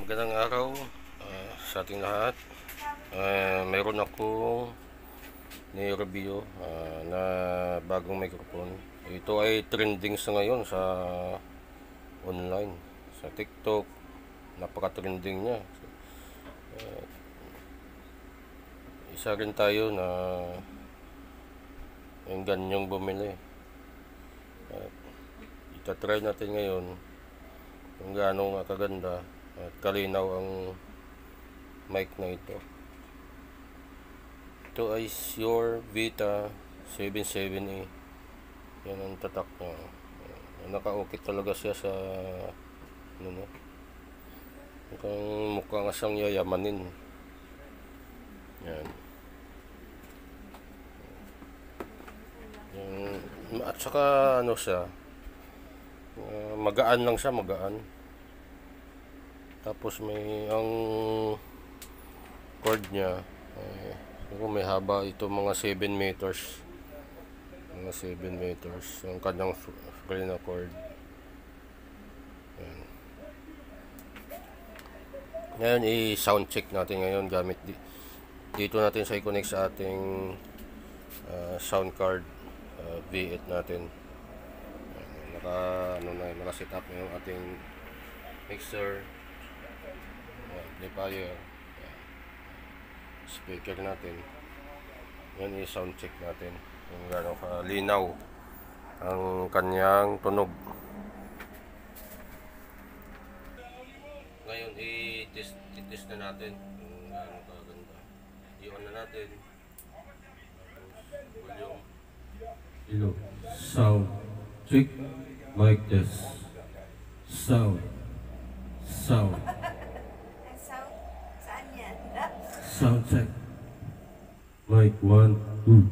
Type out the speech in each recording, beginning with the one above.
Magandang araw sa ating lahat. Mayroon akong ni-review na bagong microphone. Ito ay trending sa ngayon sa online, sa TikTok. Napaka-trending niya. Isa rin tayo na yung ganyong bumili. Itatry natin ngayon kung gaano kaganda at kalinaw ang mic na ito. Ito ay Shure Vita 77A. Yan ang tatak niya. Naka-okay talaga siya sa mukhang siyang yayamanin. Yan. At saka siya, magaan lang siya, magaan. Tapos ang cord niya may haba ito, mga 7 meters. Mga 7 meters ang kanyang free na cord. Ayan. Ngayon i-sound check natin ngayon gamit dito natin sa i-connect sa ating sound card V8 natin. Naka-set up na yung ating mixer, amplifier, speaker natin. Yan i-sound check natin kung gaano kalinaw ang kanyang tunog. Ngayon i-test na natin kung gaano kaganda. I-on na natin. Volume. Hello. Sound check. Mic test. Sound. Sound, saan yan? Sound check. Mic 1, 2.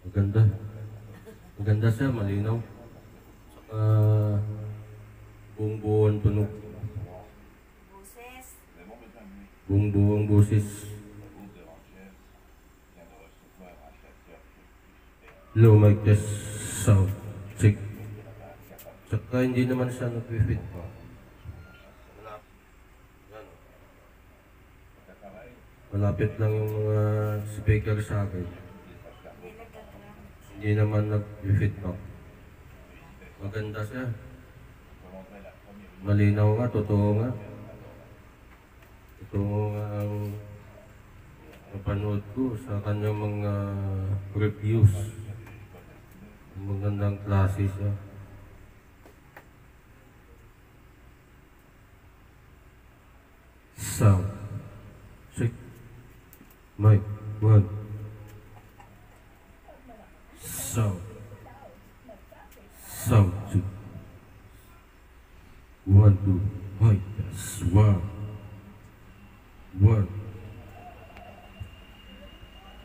Maganda. Maganda siya, malinaw. Saka buong-buong tunog. Boses. Buong-buong boses. Hello, mic test. Sound check. Saka hindi naman siya nag-fit pa. Malapit lang yung mga speaker sa akin. Hindi naman nag-fit pa. Maganda siya. Malinaw nga, totoo nga. Totoo nga ang napanood ko sa kanyang mga reviews. Magandang klase siya. Sound check. Mic 1. Sound check. 1, 2. Mic test. 1.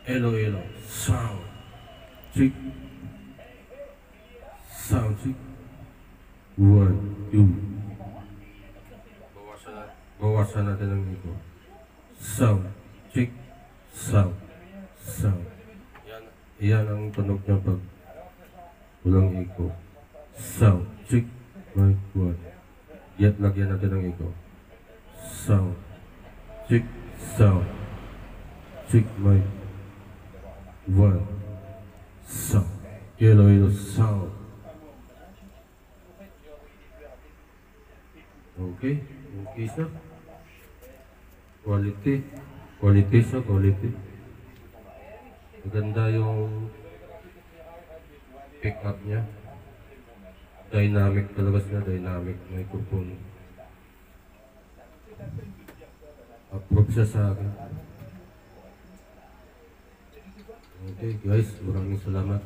Hello. Sound check. Sound check. 1, 2. Bawasan natin ang ito. Sound check. Sound. Yan ang tunog niya pag walang echo. Sound check. Mic 1. Lagyan natin ng echo. Sound check. Sound check. Mic 1. Sound. Hello. Sound. Okay siya. Quality siya. Maganda yung pick up niya. Dynamic talaga siya. Dynamic microphone. Approve siya sa akin. Okay guys, maraming salamat.